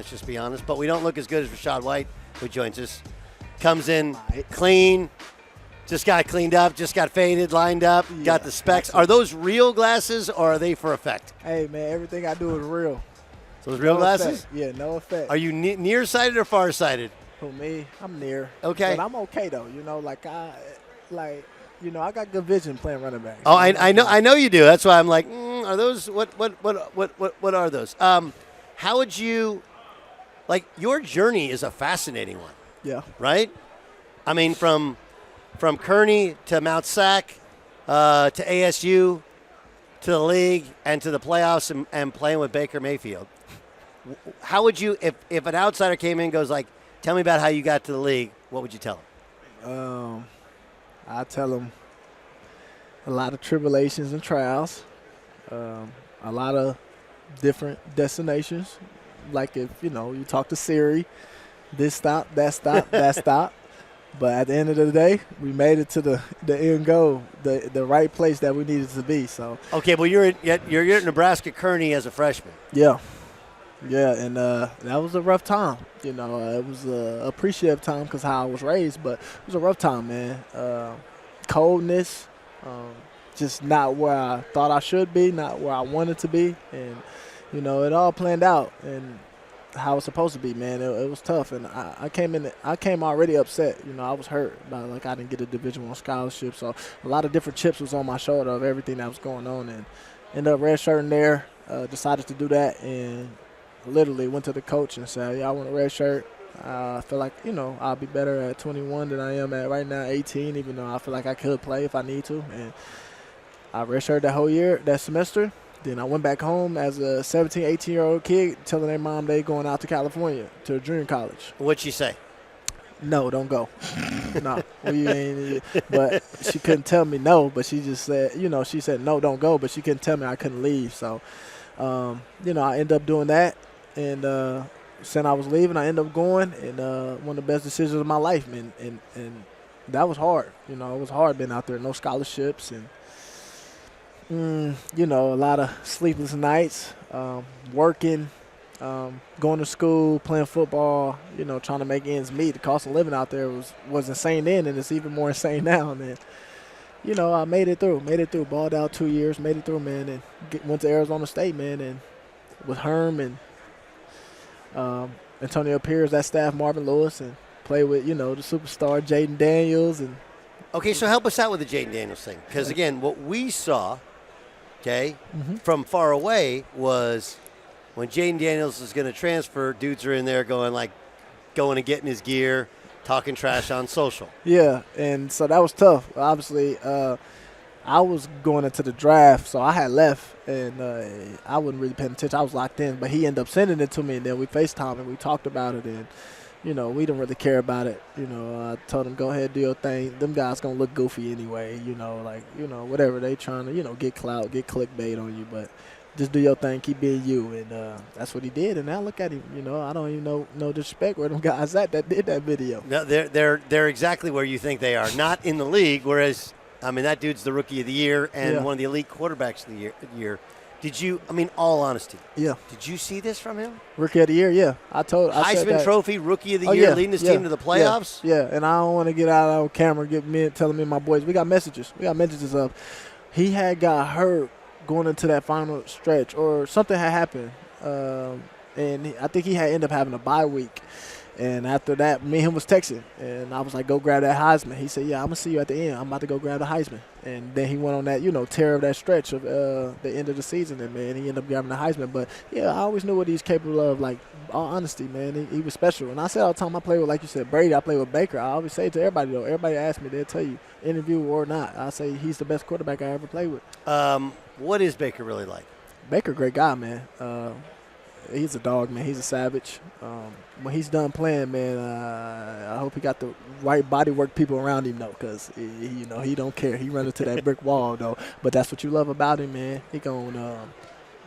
let's just be honest. But we don't look as good as Rachaad White, who joins us. Comes in clean, just got cleaned up, just got faded, lined up, got the specs. Are those real glasses or are they for effect? Hey, man, everything I do is real. So those real glasses? Effect. Yeah, no effect. Are you nearsighted or farsighted? For me, I'm near. Okay. But I'm okay, though. I got good vision playing running back. Oh, I know you do. That's why I'm like, are those what are those? How would you your journey is a fascinating one. Yeah. Right? I mean, from Kearney to Mount Sac to ASU to the league and to the playoffs and playing with Baker Mayfield. How would you, if an outsider came in and goes like, tell me about how you got to the league, what would you tell him? I tell them a lot of tribulations and trials, a lot of different destinations. Like if, you talk to Siri, this stop, that stop, that stop. But at the end of the day, we made it to the end goal, the right place that we needed to be. So okay, well you're at Nebraska Kearney as a freshman. Yeah, and that was a rough time. It was a appreciative time because how I was raised, but it was a rough time, man. Coldness, just not where I thought I should be, not where I wanted to be, and it all planned out and how it's supposed to be, man. It was tough, and I came already upset. I was hurt about I didn't get a Division I scholarship, so a lot of different chips was on my shoulder of everything that was going on, and ended up redshirting there. Decided to do that, and literally went to the coach and said, "Yeah, I want a red shirt. I feel like I'll be better at 21 than I am at right now, 18. Even though I feel like I could play if I need to." And I redshirted that whole year, that semester. Then I went back home as a 17, 18-year-old kid, telling their mom they going out to California to a junior college. What'd she say? No, don't go. No, but she couldn't tell me no. But she just said, she said no, don't go. But she couldn't tell me I couldn't leave. So, I ended up doing that, and saying I was leaving, I ended up going, and one of the best decisions of my life, man. And that was hard. It was hard being out there, no scholarships, and a lot of sleepless nights, working. Going to school, playing football, trying to make ends meet. The cost of living out there was insane then, and it's even more insane now. And then, I made it through. Balled out 2 years, made it through, man, and went to Arizona State, man, and with Herm and Antonio Pierce, that staff, Marvin Lewis, and played with, the superstar Jayden Daniels. And okay, so help us out with the Jayden Daniels thing, because again, what we saw, from far away was. When Jayden Daniels is going to transfer, dudes are in there going and getting his gear, talking trash on social. Yeah, and so that was tough. Obviously, I was going into the draft, so I had left, and I wasn't really paying attention. I was locked in, but he ended up sending it to me, and then we FaceTimed and we talked about it, and, we didn't really care about it. I told him, go ahead, do your thing. Them guys going to look goofy anyway, whatever. They trying to, get clout, get clickbait on you, but just do your thing, keep being you, and that's what he did. And now look at him. I don't even know no disrespect where them guys at that did that video. No, they're exactly where you think they are, not in the league. Whereas, that dude's the rookie of the year and one of the elite quarterbacks of the year. Did you? All honesty. Yeah. Did you see this from him? Rookie of the year. Yeah, I Heisman Trophy, rookie of the year, leading his team to the playoffs. Yeah, and I don't want to get out on camera, telling me and my boys. We got messages of he had got hurt going into that final stretch, or something had happened, and I think he had ended up having a bye week. And after that, me and him was texting, and I was like, go grab that Heisman. He said, yeah, I'm going to see you at the end. I'm about to go grab the Heisman. And then he went on that, tear of that stretch of the end of the season, and, man, he ended up grabbing the Heisman. But, yeah, I always knew what he's capable of, all honesty, man. He was special. And I said all the time I played with, like you said, Brady, I played with Baker. I always say to everybody, though, everybody asks me, they'll tell you, interview or not. I say he's the best quarterback I ever played with. What is Baker really like? Baker, great guy, man. He's a dog, man. He's a savage. When he's done playing, man, I hope he got the right body work people around him, though, because, he don't care. He run into that brick wall, though. But that's what you love about him, man. He going to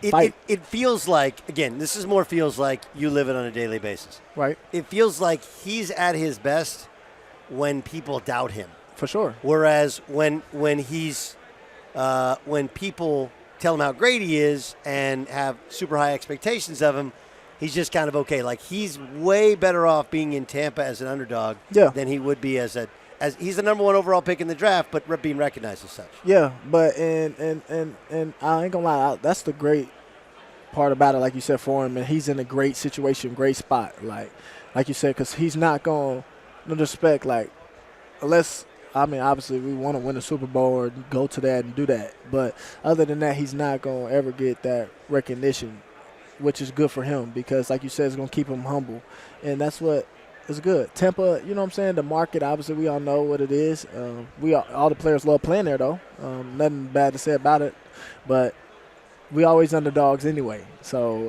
fight. It feels like, again, this is more feels like you live it on a daily basis. Right. It feels like he's at his best when people doubt him. For sure. Whereas when people tell him how great he is and have super high expectations of him, he's just kind of okay. Like, he's way better off being in Tampa as an underdog than he would be as he's the number 1 overall pick in the draft, but being recognized as such. Yeah, but and I ain't gonna lie, that's the great part about it. Like you said, for him, and he's in a great situation, great spot. Like you said, because he's not going, no disrespect, like, unless, I mean, obviously we want to win the Super Bowl or go to that and do that. But other than that, he's not going to ever get that recognition, which is good for him because, like you said, it's going to keep him humble. And that's what is good. Tampa, you know what I'm saying, the market, obviously we all know what it is. All the players love playing there, though. Nothing bad to say about it. But we always underdogs anyway. So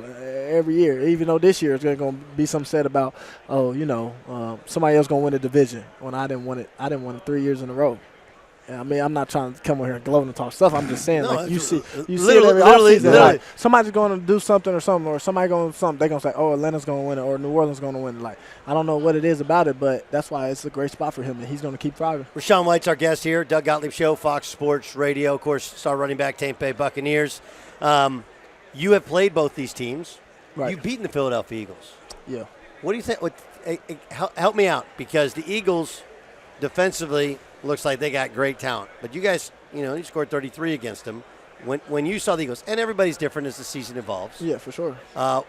every year, even though this year is going to be something said about, somebody else going to win the division when I didn't win it. I didn't win it 3 years in a row. I mean, I'm not trying to come over here and gloat and talk stuff. I'm just saying, you see it every offseason. Like, somebody's going to do something, or somebody going to something. They're going to say, oh, Atlanta's going to win it, or New Orleans going to win it. Like, I don't know what it is about it, but that's why it's a great spot for him, and he's going to keep thriving. Rachaad White's our guest here. Doug Gottlieb Show, Fox Sports Radio. Of course, star running back, Tampa Bay Buccaneers. You have played both these teams. Right. You've beaten the Philadelphia Eagles. Yeah. What do you think? Help me out, because the Eagles defensively looks like they got great talent. But you guys, you scored 33 against them. When you saw the Eagles, and everybody's different as the season evolves. Yeah, for sure.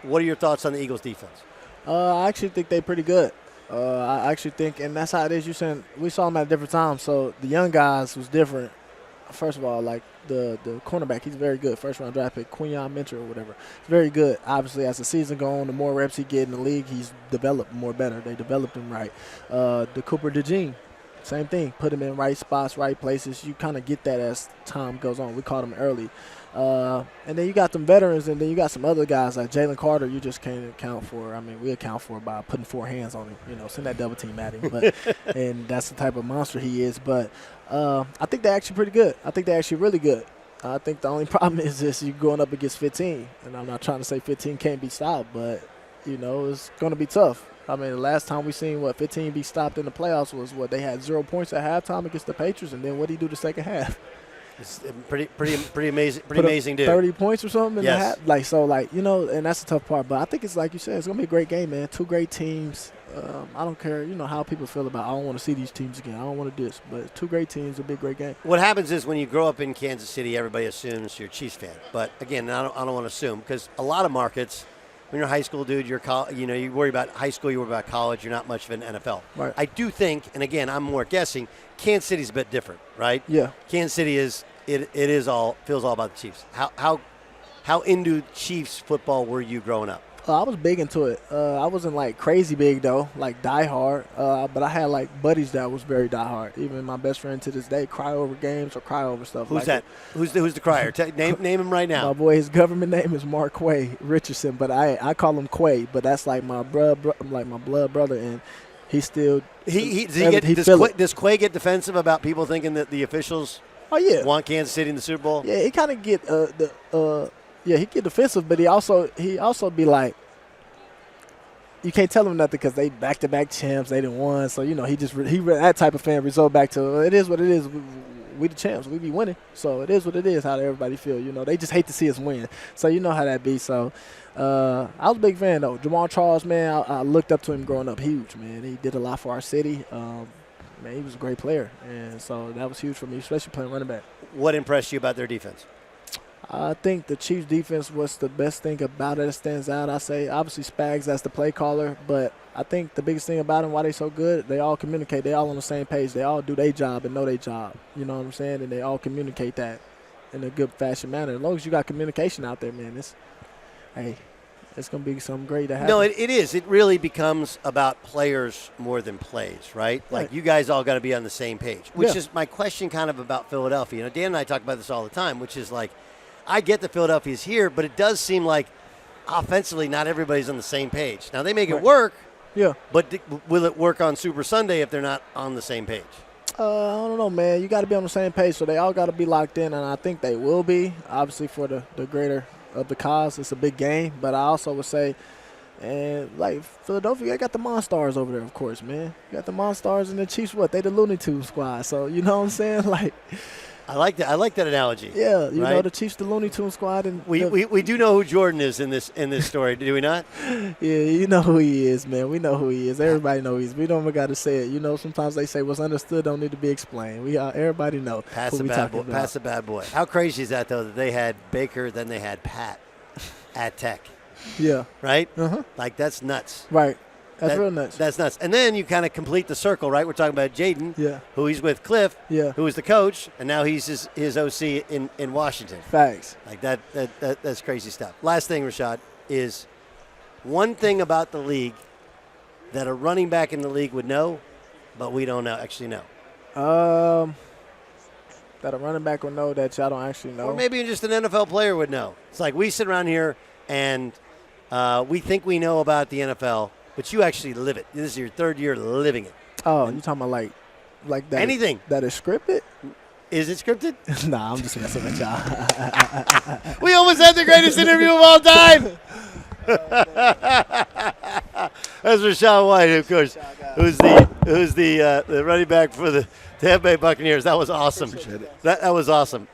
What are your thoughts on the Eagles' defense? I actually think they're pretty good. I actually think, and that's how it is. You saying we saw them at different times, so the young guys was different. First of all, like the cornerback, he's very good. First-round draft pick, Quinyon Mentor or whatever. He's very good. Obviously, as the season goes on, the more reps he get in the league, he's developed more better. They developed him right. The Cooper DeJean, same thing. Put him in right spots, right places. You kind of get that as time goes on. We caught him early. And then you got them veterans, and then you got some other guys like Jalen Carter you just can't account for. I mean, we account for by putting 4 hands on him, send that double team at him. But and that's the type of monster he is. But I think they're actually pretty good. I think they're actually really good. I think the only problem is this: you're going up against 15. And I'm not trying to say 15 can't be stopped, but, it's going to be tough. I mean, the last time we seen 15 be stopped in the playoffs was they had 0 points at halftime against the Patriots, and then what did he do the second half? It's pretty amazing, amazing dude. 30 points or something in yes. the half. And that's the tough part. But I think it's like you said, it's gonna be a great game, man. 2 great teams. I don't care, how people feel about. I don't want to see these teams again. I don't want to do this. But 2 great teams, a big great game. What happens is when you grow up in Kansas City, everybody assumes you're a Chiefs fan. But again, I don't want to assume, because a lot of markets, when you're a high school dude, you worry about high school, you worry about college. You're not much of an NFL. Right. I do think, and again, I'm more guessing, Kansas City's a bit different, right? Yeah. Kansas City is feels all about the Chiefs. How into Chiefs football were you growing up? I was big into it. I wasn't like crazy big though, like die hard. But I had like buddies that was very die hard. Even my best friend to this day cry over games or cry over stuff. Who's that? Who's the crier? Name him right now. My boy, his government name is Mark Quay Richardson, but I call him Quay. But that's like my blood brother, and he still does Quay get defensive about people thinking that the officials want Kansas City in the Super Bowl? Yeah, he kind of get he get defensive, but he also be like, you can't tell him nothing because they back-to-back champs, they didn't won. So he that type of fan resort back to it is what it is. We the champs, we be winning. So it is what it is. How everybody feel, they just hate to see us win. So you know how that be. So I was a big fan though. Jamal Charles, man, I looked up to him growing up. Huge, man. He did a lot for our city. Man, he was a great player, and so that was huge for me, especially playing running back. What impressed you about their defense? I think the Chiefs' defense was the best thing about it that stands out. I say, obviously, Spags as the play caller, but I think the biggest thing about them, why they so good, they all communicate. They all on the same page. They all do their job and know their job. You know what I'm saying? And they all communicate that in a good fashion manner. As long as you got communication out there, man, it's going to be something great to happen. No, it is. It really becomes about players more than plays, right? Like, you guys all got to be on the same page, which is my question kind of about Philadelphia. Dan and I talk about this all the time, which is like, I get that Philadelphia's here, but it does seem like offensively not everybody's on the same page. Now, they make it work, but will it work on Super Sunday if they're not on the same page? I don't know, man. You got to be on the same page, so they all got to be locked in, and I think they will be, obviously, for the greater of the cause. It's a big game, but I also would say, and like Philadelphia, they got the Monstars over there, of course, man. You got the Monstars and the Chiefs. They the Looney Tunes squad. So you know what I'm saying? Like, I like that. I like that analogy. Yeah, you right? know, the Chiefs, the Looney Tunes squad. And we do know who Jordan is in this story, do we not? Yeah, you know who he is, man. We know who he is. Everybody knows he is. We don't even got to say it. You know, sometimes they say what's understood don't need to be explained. Everybody know Pass who the we bad talking boy. about. Pass the bad boy. How crazy is that though? That they had Baker, then they had Pat at Tech. Yeah. Right. Uh-huh. Like that's nuts. Right. That's real nuts. That's nuts. And then you kind of complete the circle, right? We're talking about Jayden, who he's with Cliff, who was the coach, and now he's his OC in Washington. Facts. Like that's crazy stuff. Last thing, Rachaad, is one thing about the league that a running back in the league would know, but we don't actually know. That a running back would know that y'all don't actually know. Or maybe just an NFL player would know. It's like we sit around here and we think we know about the NFL, but you actually live it. This is your third year living it. Oh, you talking about like that? Anything that is scripted? Is it scripted? Nah, I'm just messing with y'all. We almost had the greatest interview of all time. That's Rachaad White, of course, who's the running back for the Tampa Bay Buccaneers. That was awesome. That was awesome.